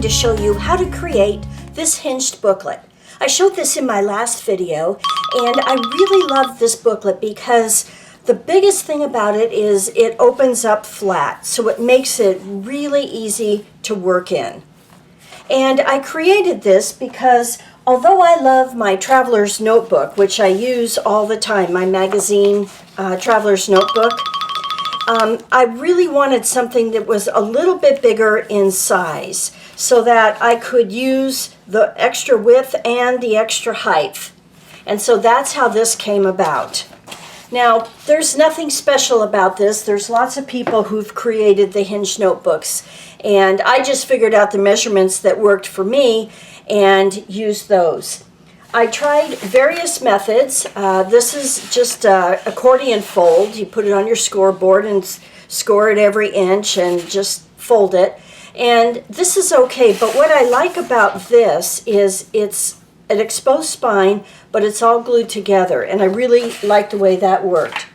to show you how to create this hinged booklet. I showed this in my last video, and I really love this booklet because the biggest thing about it is it opens up flat, so it makes it really easy to work in. And I created this because although I love my traveler's notebook, which I use all the time, my magazine traveler's notebook, I really wanted something that was a little bit bigger in size so that I could use the extra width and the extra height. And so that's how this came about. Now, there's nothing special about this. There's lots of people who've created the hinged notebooks, and I just figured out the measurements that worked for me and used those. I tried various methods. This is just an accordion fold. You put it on your scoreboard and score it every inch and just fold it. And this is okay, but what I like about this is it's an exposed spine, but it's all glued together, and I really like the way that worked.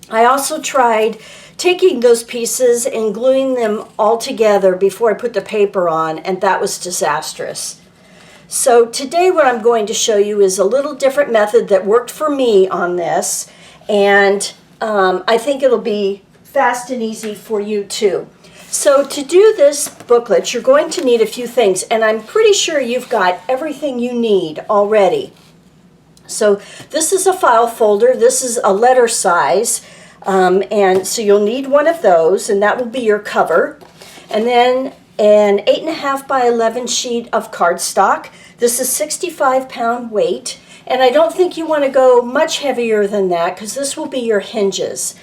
I also tried taking those pieces and gluing them all together before I put the paper on, and that was disastrous. So today what I'm going to show you is a little different method that worked for me on this, and I think it'll be fast and easy for you too. So to do this booklet, you're going to need a few things, and I'm pretty sure you've got everything you need already. So this is a file folder. This is a letter size, and so you'll need one of those, and that will be your cover. And then an 8.5 by 11 sheet of cardstock. This is 65-pound weight, and I don't think you want to go much heavier than that because this will be your hinges.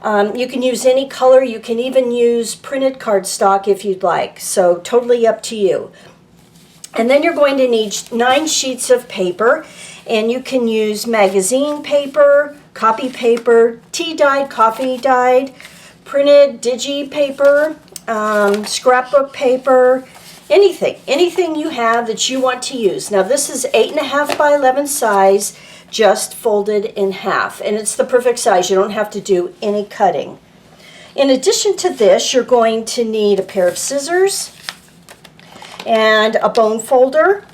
You can use any color. You can even use printed cardstock if you'd like, so totally up to you. And then you're going to need 9 sheets of paper, and you can use magazine paper, copy paper, tea-dyed, coffee-dyed, printed digi paper, scrapbook paper, anything you have that you want to use. Now this is 8.5 by 11 size, just folded in half, and it's the perfect size. You don't have to do any cutting. In addition to this, you're going to need a pair of scissors and a bone folder,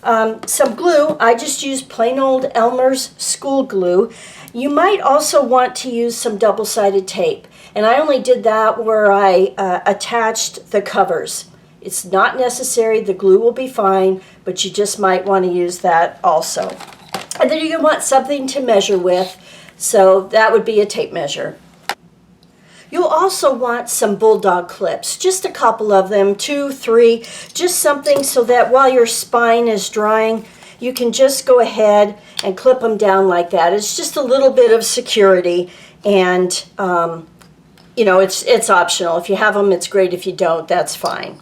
some glue. I just used plain old Elmer's school glue. You might also want to use some double-sided tape, and I only did that where I attached the covers. It's not necessary. The glue will be fine, but you just might want to use that also. And then you want something to measure with, so that would be a tape measure. You'll also want some bulldog clips, just a couple of them, 2, 3, just something so that while your spine is drying, you can just go ahead and clip them down like that. It's just a little bit of security, and you know, it's optional. If you have them, it's great. If you don't, that's fine.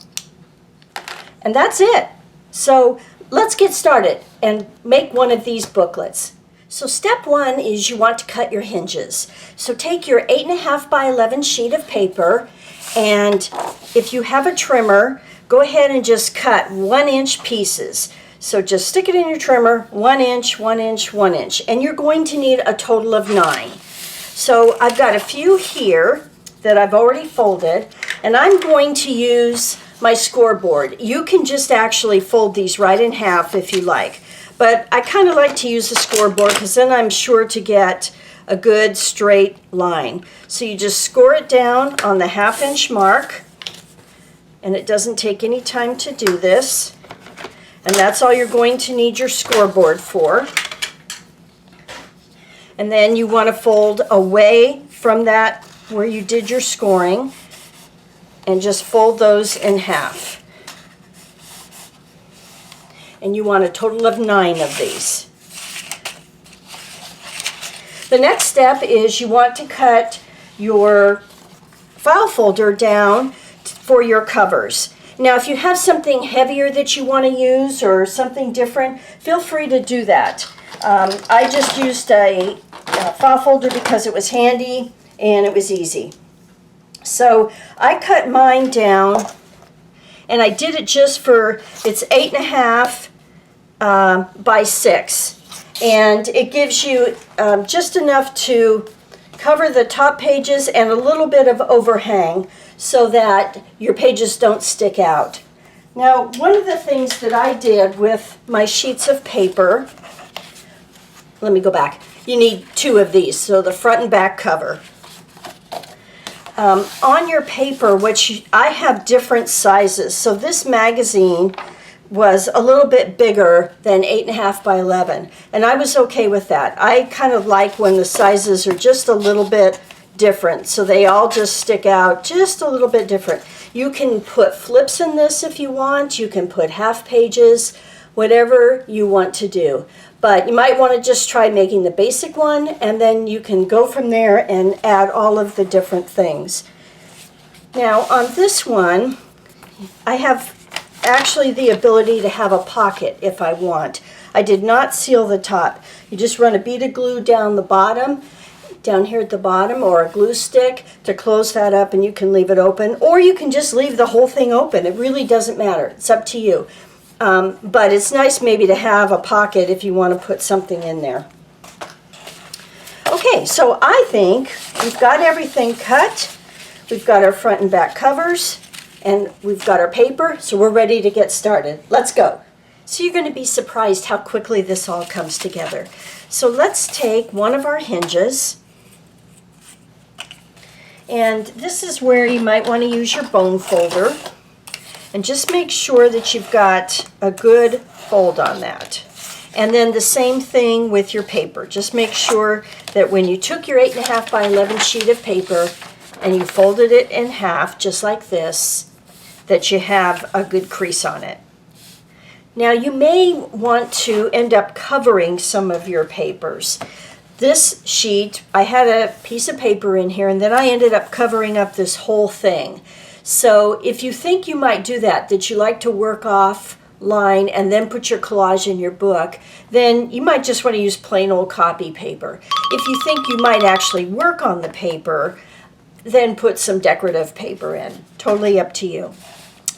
And that's it. So let's get started and make one of these booklets. So step 1 is you want to cut your hinges. So take your 8.5 by 11 sheet of paper, and if you have a trimmer, go ahead and just cut 1-inch pieces. So just stick it in your trimmer, 1 inch, 1 inch, 1 inch, and you're going to need a total of 9. So I've got a few here that I've already folded, and I'm going to use my scoreboard. You can just actually fold these right in half if you like, but I kind of like to use the scoreboard because then I'm sure to get a good straight line. So you just score it down on the 1/2 inch mark, and it doesn't take any time to do this, and that's all you're going to need your scoreboard for. And then you want to fold away from that where you did your scoring, and just fold those in half. And you want a total of 9 of these. The next step is you want to cut your file folder down for your covers. Now if you have something heavier that you want to use or something different, feel free to do that. I just used a file folder because it was handy and it was easy. So I cut mine down, and I did it just for, it's 8.5 by 6, and it gives you just enough to cover the top pages and a little bit of overhang so that your pages don't stick out. Now, one of the things that I did with my sheets of paper, let me go back. You need 2 of these, so the front and back cover. On your paper, which I have different sizes, so this magazine was a little bit bigger than 8.5 by 11, and I was okay with that. I kind of like when the sizes are just a little bit different, so they all just stick out just a little bit different. You can put flips in this if you want. You can put half pages, whatever you want to do. But you might want to just try making the basic one, and then you can go from there and add all of the different things. Now on this one, I have actually the ability to have a pocket if I want. I did not seal the top. You just run a bead of glue down the bottom, down here at the bottom, or a glue stick to close that up, and you can leave it open, or you can just leave the whole thing open. It really doesn't matter. It's up to you. But it's nice maybe to have a pocket if you want to put something in there. Okay, so I think we've got everything cut. We've got our front and back covers, and we've got our paper, so we're ready to get started. Let's go. So you're going to be surprised how quickly this all comes together. So let's take one of our hinges, and this is where you might want to use your bone folder. And just make sure that you've got a good fold on that. And then the same thing with your paper. Just make sure that when you took your 8.5 by 11 sheet of paper and you folded it in half, just like this, that you have a good crease on it. Now you may want to end up covering some of your papers. This sheet, I had a piece of paper in here, and then I ended up covering up this whole thing. So if you think you might do that you like to work off line and then put your collage in your book, then you might just want to use plain old copy paper. If you think you might actually work on the paper, then put some decorative paper in. Totally up to you.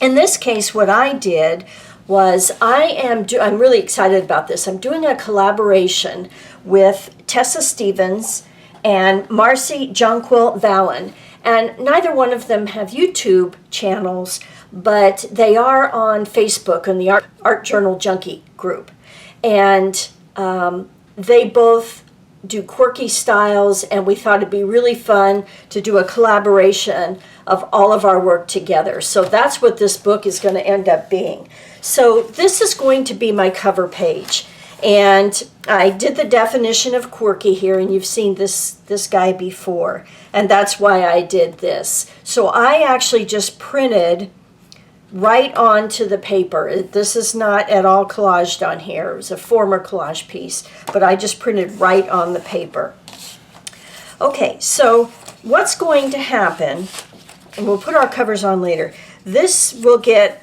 In this case, what I did was I'm really excited about this. I'm doing a collaboration with Tessa Stevens and Marcy Jonquil Vallon. And neither one of them have YouTube channels, but they are on Facebook in the Art Journal Junkie group. And they both do quirky styles, and we thought it'd be really fun to do a collaboration of all of our work together. So that's what this book is going to end up being. So this is going to be my cover page. And I did the definition of quirky here, and you've seen this guy before, and that's why I did this. So I actually just printed right onto the paper. This is not at all collaged on here. It was a former collage piece, but I just printed right on the paper. Okay, so what's going to happen, and we'll put our covers on later, this will get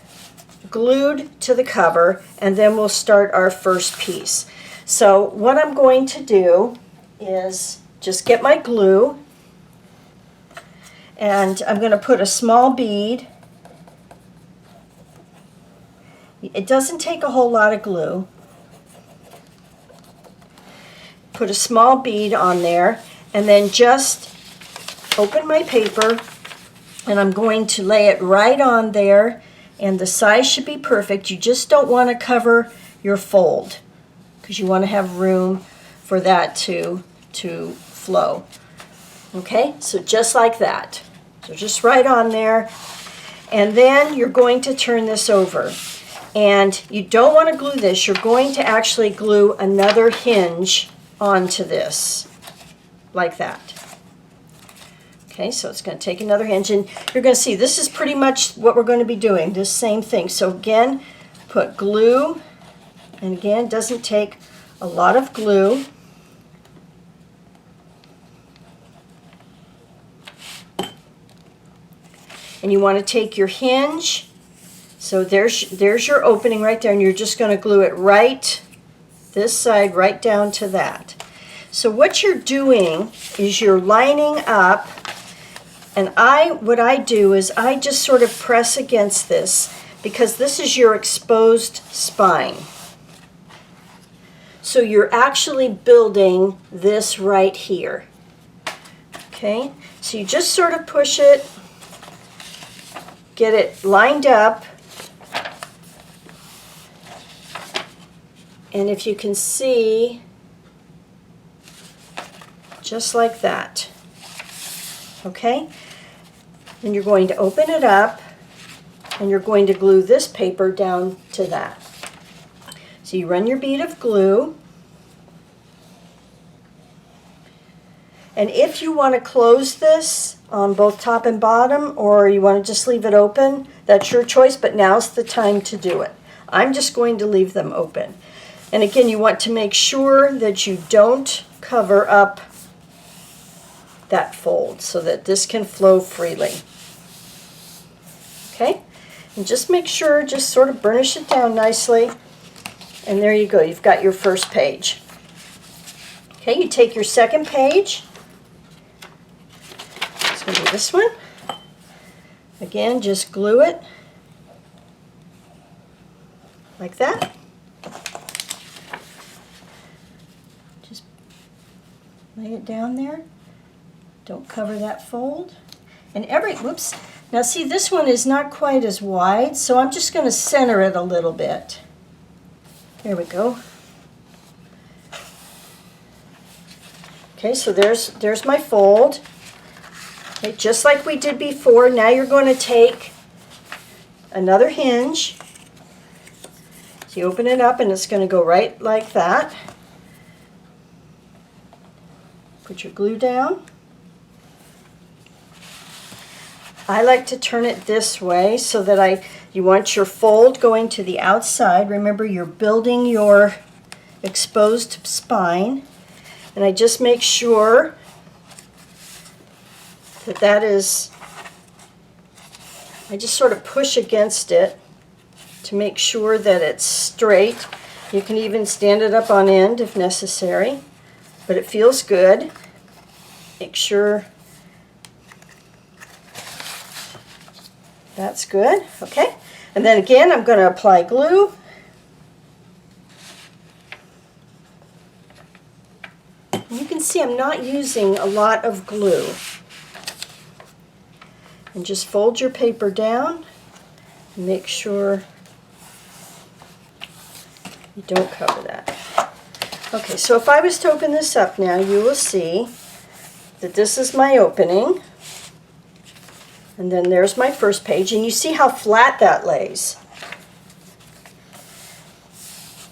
glued to the cover, and then we'll start our first piece. So what I'm going to do is just get my glue, and I'm going to put a small bead. It doesn't take a whole lot of glue. Put a small bead on there, and then just open my paper, and I'm going to lay it right on there. And the size should be perfect. You just don't want to cover your fold because you want to have room for that to flow. Okay, so just like that. So just right on there. And then you're going to turn this over. And you don't want to glue this. You're going to actually glue another hinge onto this, like that. Okay, so it's going to take another hinge, and you're going to see this is pretty much what we're going to be doing, this same thing. So again, put glue, and again, it doesn't take a lot of glue. And you want to take your hinge, so there's your opening right there, and you're just going to glue it right, this side, right down to that. So what you're doing is you're lining up. And what I do is I just sort of press against this because this is your exposed spine. So you're actually building this right here. Okay, so you just sort of push it, get it lined up, And if you can see, just like that. Okay? Then you're going to open it up and you're going to glue this paper down to that. So you run your bead of glue. And if you want to close this on both top and bottom, or you want to just leave it open, that's your choice, but now's the time to do it. I'm just going to leave them open. And again, you want to make sure that you don't cover up that fold so that this can flow freely. Okay? And just make sure, just sort of burnish it down nicely. And there you go, you've got your first page. Okay, you take your second page. It's going to be this one. Again, just glue it like that. Just lay it down there. Don't cover that fold. And whoops. Now see, this one is not quite as wide, so I'm just going to center it a little bit. There we go. Okay, so there's my fold. Okay, just like we did before, now you're going to take another hinge. So you open it up and it's going to go right like that. Put your glue down. I like to turn it this way so that you want your fold going to the outside. Remember, you're building your exposed spine. And I just make sure that is, I just sort of push against it to make sure that it's straight. You can even stand it up on end if necessary, but it feels good. Make sure that's good. Okay, and then again I'm going to apply glue. You can see I'm not using a lot of glue. And just fold your paper down and make sure you don't cover that. Okay, so if I was to open this up now, you will see that this is my opening. And then there's my first page, and you see how flat that lays.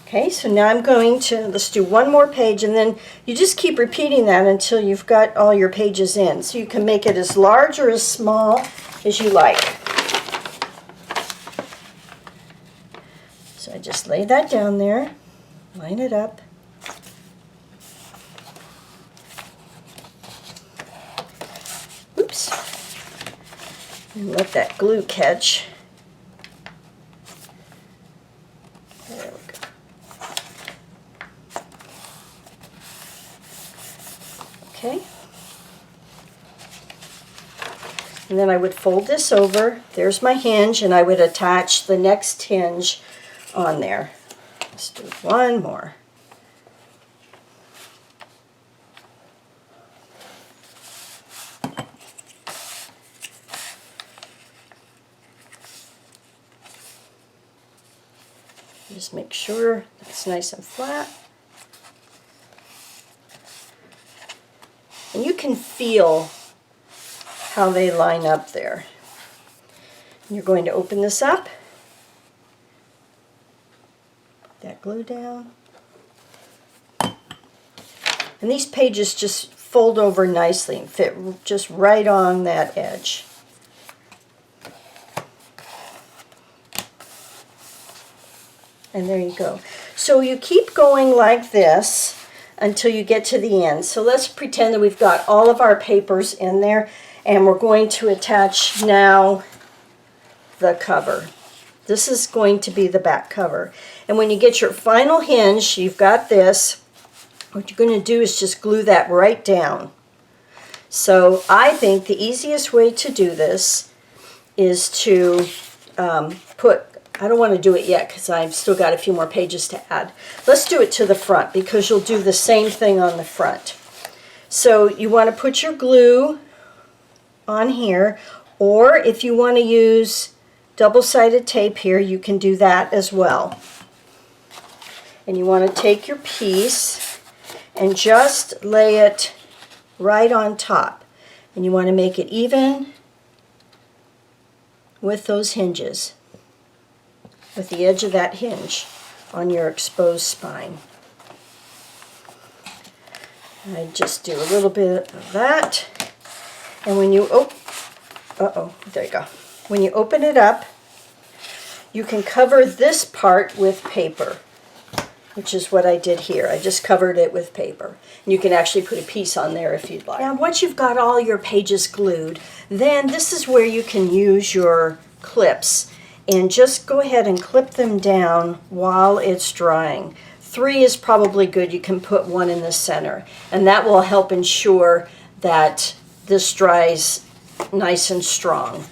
Okay, so now I'm going to, let's do one more page, and then you just keep repeating that until you've got all your pages in. So you can make it as large or as small as you like. So I just lay that down there, line it up. Oops. And let that glue catch. There we go. Okay. And then I would fold this over. There's my hinge, and I would attach the next hinge on there. Let's do one more. Just make sure it's nice and flat. And you can feel how they line up there. And you're going to open this up. Put that glue down. And these pages just fold over nicely and fit just right on that edge. And there you go. So you keep going like this until you get to the end. So let's pretend that we've got all of our papers in there, and we're going to attach now the cover. This is going to be the back cover. And when you get your final hinge, you've got this. What you're going to do is just glue that right down. So I think the easiest way to do this is to I don't want to do it yet because I've still got a few more pages to add. Let's do it to the front because you'll do the same thing on the front. So you want to put your glue on here, or if you want to use double-sided tape here, you can do that as well. And you want to take your piece and just lay it right on top. And you want to make it even with those hinges, with the edge of that hinge on your exposed spine. I just do a little bit of that. And when you there you go. When you open it up, you can cover this part with paper, which is what I did here. I just covered it with paper. And you can actually put a piece on there if you'd like. Now, once you've got all your pages glued, then this is where you can use your clips and just go ahead and clip them down while it's drying. 3 is probably good. You can put 1 in the center, and that will help ensure that this dries nice and strong.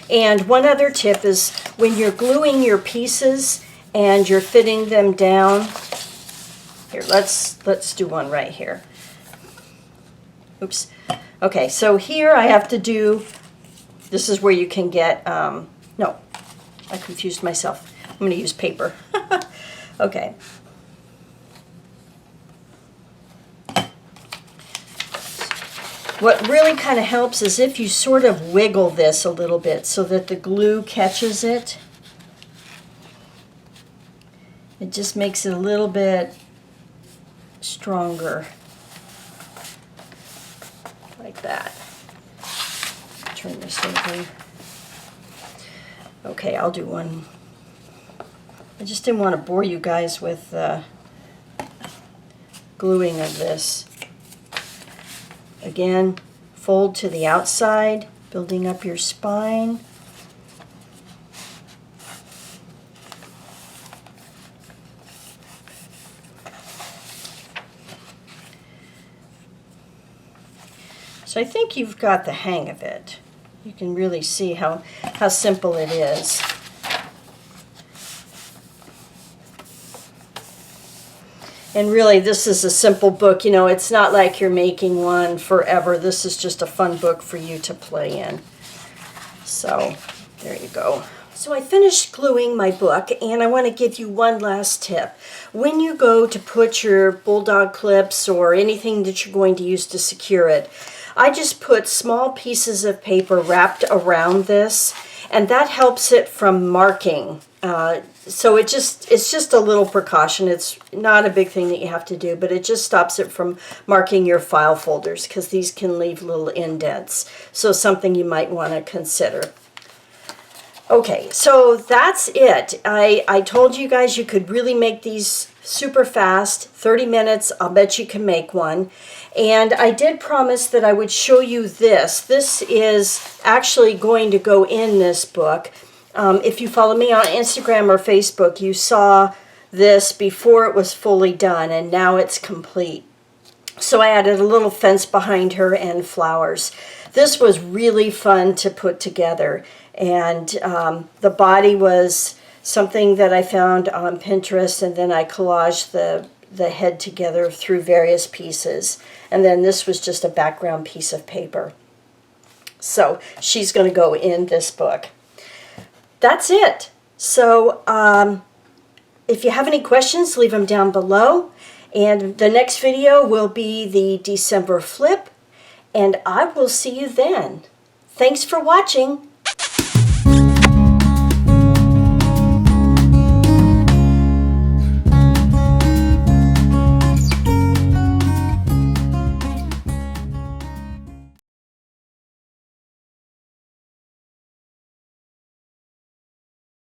And one other tip is when you're gluing your pieces and you're fitting them down, here, let's do one right here. Oops. Okay, so here I have to do, this is where you can get, no, I confused myself. I'm going to use paper. Okay. What really kind of helps is if you sort of wiggle this a little bit so that the glue catches it. It just makes it a little bit stronger. Like that. Turn this over. Okay, I'll do one. I just didn't want to bore you guys with gluing of this. Again, fold to the outside, building up your spine. So I think you've got the hang of it. You can really see how simple it is. And really, this is a simple book. You know, it's not like you're making one forever. This is just a fun book for you to play in. So, there you go. So I finished gluing my book, and I want to give you one last tip. When you go to put your bulldog clips or anything that you're going to use to secure it, I just put small pieces of paper wrapped around this, and that helps it from marking. So it's just a little precaution. It's not a big thing that you have to do, but it just stops it from marking your file folders because these can leave little indents. So something you might want to consider. Okay, so that's it. I told you guys you could really make these super fast, 30 minutes, I'll bet you can make one. And I did promise that I would show you this. This is actually going to go in this book. If you follow me on Instagram or Facebook, you saw this before it was fully done, and now it's complete. So I added a little fence behind her and flowers. This was really fun to put together, and the body was something that I found on Pinterest, and then I collaged the head together through various pieces, and then this was just a background piece of paper. So she's going to go in this book. That's it. So if you have any questions, leave them down below. And the next video will be the December flip. And I will see you then. Thanks for watching.